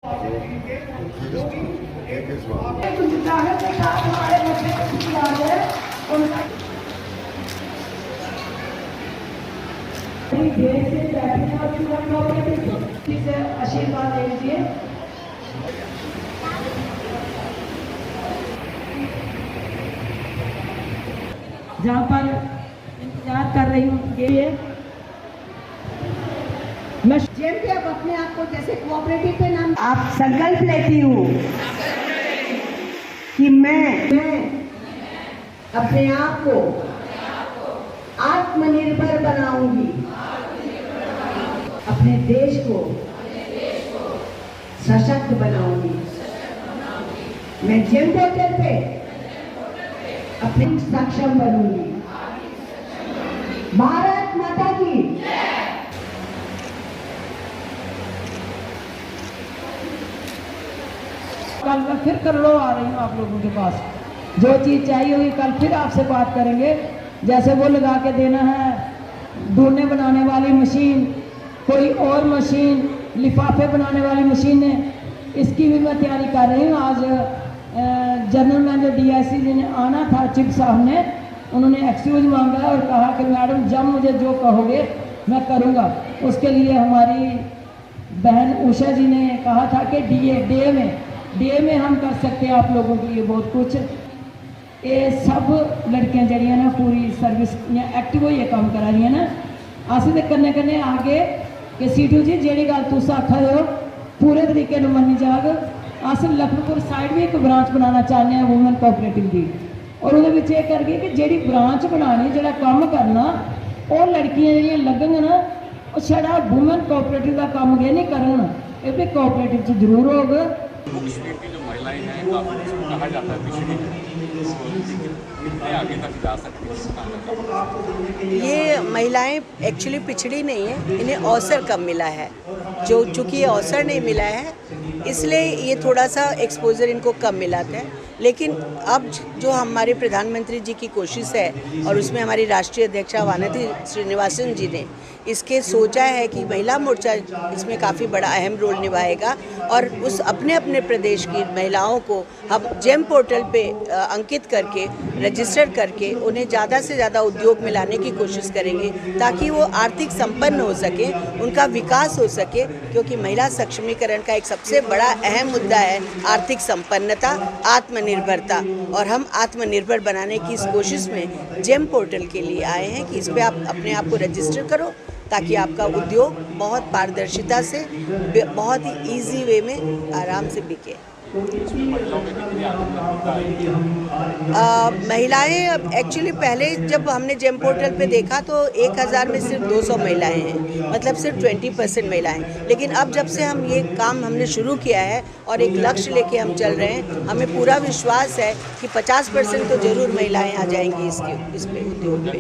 आशीर्वाद दे दीजिए। जहाँ पर इंतजार कर रही हूँ ये मैं जेम पे अब अपने आप को जैसे कोऑपरेटिव पे नाम आप संकल्प लेती हूँ कि मैं अपने आप को आत्मनिर्भर बनाऊंगी, अपने देश को सशक्त बनाऊंगी। मैं जेम पोर्टल पे अपने सक्षम बनूंगी। भारत माता की। कल मैं फिर करोड़ों आ रही हूँ आप लोगों के पास। जो चीज़ चाहिए होगी कल फिर आपसे बात करेंगे। जैसे वो लगा के देना है ढूंढने बनाने वाली मशीन, कोई और मशीन, लिफाफे बनाने वाली मशीनें, इसकी भी मैं तैयारी कर रही हूँ। आज जनरल मैनेजर DIC जी ने आना था, चिप साहब ने, उन्होंने एक्सक्यूज मांगा और कहा कि मैडम जब मुझे जो कहोगे मैं करूँगा। उसके लिए हमारी बहन उषा जी ने कहा था कि DA में हम कर सकते हैं आप लोगों के लिए बहुत कुछ। ये सब लड़कियां जड़ियां ना पूरी सर्विस या एक्टिव होइए काम करा रही है ना। अस ते कन्ने कन्ने आगे कि सीटू जी जेड़ी गल तुस आखा हो पूरे तरीके न मन्नी जाग। अस लखनपुर साइड भी एक ब्रांच बनाना चाहते हैं वूमेन कोऑपरेटिव की, और उहदे विच ये करगे कि जेड़ी ब्रांच बनानी जेड़ा काम करना वो लड़कियां जेड़ियां लगन ना वो छड़ा वूमेन कोऑपरेटिव का काम गए नहीं करन, ये भी कोऑपरेटिव च जरूर होगा। कश्मीर की जो महिलाएं हैं काफ़ी कहा जाता है पिछड़ी, कितने आगे तक जा सकती हैं? ये महिलाएं एक्चुअली पिछड़ी नहीं है, इन्हें अवसर कम मिला है। चूँकि ये अवसर नहीं मिला है इसलिए ये थोड़ा सा एक्सपोजर इनको कम मिला है। लेकिन अब जो हमारे प्रधानमंत्री जी की कोशिश है और उसमें हमारी राष्ट्रीय अध्यक्षा वानथी श्रीनिवासन जी ने इसके सोचा है कि महिला मोर्चा इसमें काफ़ी बड़ा अहम रोल निभाएगा, और उस अपने अपने प्रदेश की महिलाओं को हम जेम पोर्टल पे अंकित करके रजिस्टर करके उन्हें ज़्यादा से ज़्यादा उद्योग में लाने की कोशिश करेंगे ताकि वो आर्थिक संपन्न हो सके, उनका विकास हो सके। क्योंकि महिला सक्षमीकरण का एक सबसे बड़ा अहम मुद्दा है आर्थिक संपन्नता, आत्मनिर्भरता, और हम आत्मनिर्भर बनाने की इस कोशिश में जेम पोर्टल के लिए आए हैं कि इस पर आप अपने आप को रजिस्टर करो ताकि आपका उद्योग बहुत पारदर्शिता से बहुत ही इजी वे में आराम से बिके। महिलाएं अब एक्चुअली पहले जब हमने जेम पोर्टल पे देखा तो 1000 में सिर्फ 200 महिलाएं हैं, मतलब सिर्फ 20% महिलाएं। लेकिन अब जब से हम ये काम हमने शुरू किया है और एक लक्ष्य लेके हम चल रहे हैं, हमें पूरा विश्वास है कि 50% तो जरूर महिलाएं आ जाएंगी इस पे उद्योग पे।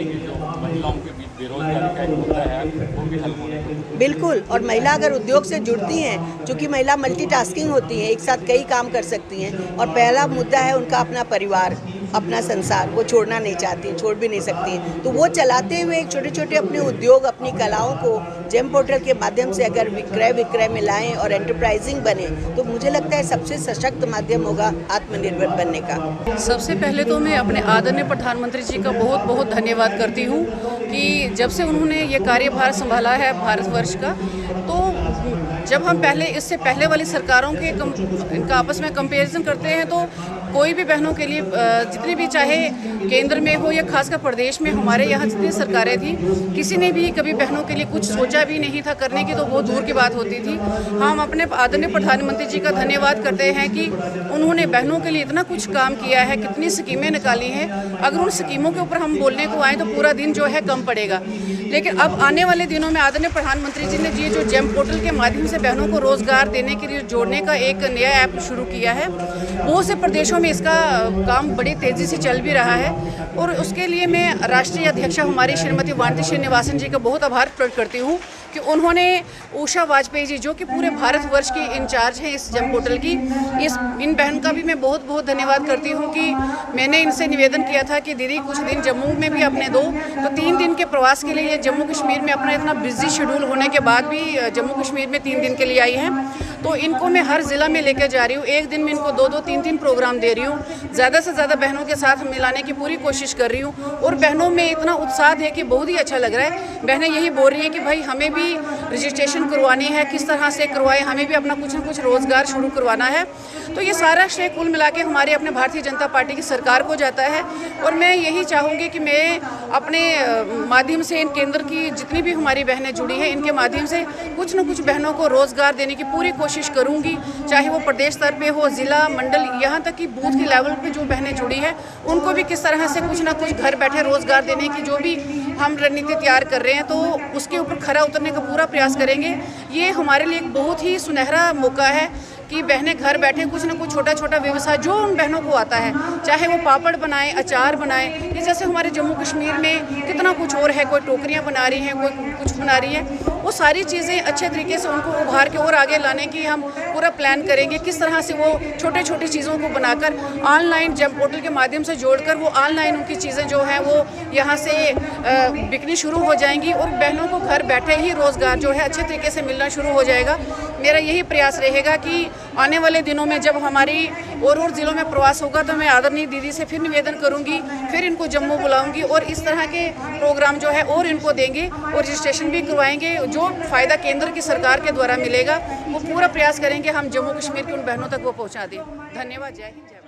बिल्कुल, और महिला अगर उद्योग से जुड़ती हैं, चूँकि महिला मल्टीटास्किंग होती हैं, एक साथ कई काम कर सकती हैं, और पहला मुद्दा है उनका अपना परिवार, अपना संसार, वो छोड़ना नहीं चाहती, छोड़ भी नहीं सकती, तो वो चलाते हुए छोटे छोटे अपने उद्योग, अपनी कलाओं को जेम पोर्टल के माध्यम से अगर विक्रय में लाएं और एंटरप्राइजिंग बने तो मुझे लगता है सबसे सशक्त माध्यम होगा आत्मनिर्भर बनने का। सबसे पहले तो मैं अपने आदरणीय प्रधानमंत्री जी का बहुत बहुत धन्यवाद करती हूँ कि जब से उन्होंने ये कार्यभार संभाला है भारतवर्ष का, तो जब हम इससे पहले वाली सरकारों के इनका आपस में कंपैरिजन करते हैं तो कोई भी बहनों के लिए जितनी भी, चाहे केंद्र में हो या खासकर प्रदेश में, हमारे यहाँ जितनी सरकारें थी किसी ने भी कभी बहनों के लिए कुछ सोचा भी नहीं था करने की, तो बहुत दूर की बात होती थी। हम अपने आदरणीय प्रधानमंत्री जी का धन्यवाद करते हैं कि उन्होंने बहनों के लिए इतना कुछ काम किया है, कितनी स्कीमें निकाली हैं। अगर उन स्कीमों के ऊपर हम बोलने को आएँ तो पूरा दिन जो है कम पड़ेगा, लेकिन अब आने वाले दिनों में आदरणीय प्रधानमंत्री जी ने ये जो जेम पोर्टल के माध्यम से बहनों को रोजगार देने के लिए जोड़ने का एक नया ऐप शुरू किया है। बहुत से प्रदेशों में इसका काम बड़ी तेज़ी से चल भी रहा है, और उसके लिए मैं राष्ट्रीय अध्यक्षा हमारी श्रीमती वानथी श्रीनिवासन जी का बहुत आभार प्रकट करती हूँ कि उन्होंने उषा वाजपेयी जी, जो कि पूरे भारतवर्ष की इंचार्ज हैं इस जेम पोर्टल की, इन बहन का भी मैं बहुत बहुत धन्यवाद करती हूँ कि मैंने इनसे निवेदन किया था कि दीदी कुछ दिन जम्मू में भी अपने दो, तो 3 दिन के प्रवास के लिए ये जम्मू कश्मीर में अपना इतना बिजी शेड्यूल होने के बाद भी जम्मू कश्मीर में 3 दिन के लिए आई हैं। तो इनको मैं हर ज़िला में लेकर जा रही हूँ। एक दिन में इनको 2-2, 3-3 प्रोग्राम दे रही हूँ। ज़्यादा से ज़्यादा बहनों के साथ मिलाने की पूरी कोशिश कर रही हूँ और बहनों में इतना उत्साह है कि बहुत ही अच्छा लग रहा है। बहनें यही बोल रही हैं कि भाई हमें भी रजिस्ट्रेशन करवानी है, किस तरह से करवाएं, हमें भी अपना कुछ न कुछ रोज़गार शुरू करवाना है। तो ये सारा श्रेय कुल मिला के हमारे अपने भारतीय जनता पार्टी की सरकार को जाता है और मैं यही चाहूँगी कि मैं अपने माध्यम से इन केंद्र की जितनी भी हमारी बहनें जुड़ी हैं, इनके माध्यम से कुछ न कुछ बहनों को रोज़गार देने की पूरी कोशिश करूँगी, चाहे वो प्रदेश स्तर पे हो, ज़िला, मंडल, यहाँ तक कि बूथ के लेवल पे जो बहनें जुड़ी हैं उनको भी किस तरह से कुछ ना कुछ घर बैठे रोज़गार देने की जो भी हम रणनीति तैयार कर रहे हैं तो उसके ऊपर खरा उतरने का पूरा प्रयास करेंगे। ये हमारे लिए एक बहुत ही सुनहरा मौका है कि बहनें घर बैठे कुछ ना कुछ छोटा छोटा व्यवसाय जो उन बहनों को आता है, चाहे वो पापड़ बनाए, अचार बनाए, ये जैसे हमारे जम्मू कश्मीर में कितना कुछ और है, कोई टोकरियाँ बना रही हैं, कोई कुछ बना रही है, वो सारी चीज़ें अच्छे तरीके से उनको उभार के और आगे लाने की हम पूरा प्लान करेंगे। किस तरह से वो छोटे छोटी चीज़ों को बनाकर ऑनलाइन जेम पोर्टल के माध्यम से जोड़कर वो ऑनलाइन उनकी चीज़ें जो हैं वो यहाँ से बिकनी शुरू हो जाएंगी और बहनों को घर बैठे ही रोज़गार जो है अच्छे तरीके से मिलना शुरू हो जाएगा। मेरा यही प्रयास रहेगा कि आने वाले दिनों में जब हमारी और ज़िलों में प्रवास होगा तो मैं आदरणीय दीदी से फिर निवेदन करूंगी, फिर इनको जम्मू बुलाऊंगी और इस तरह के प्रोग्राम जो है और इनको देंगे और रजिस्ट्रेशन भी करवाएंगे। जो फ़ायदा केंद्र की सरकार के द्वारा मिलेगा वो पूरा प्रयास करेंगे हम जम्मू कश्मीर की उन बहनों तक वो पहुँचा दें। धन्यवाद। जय हिंद।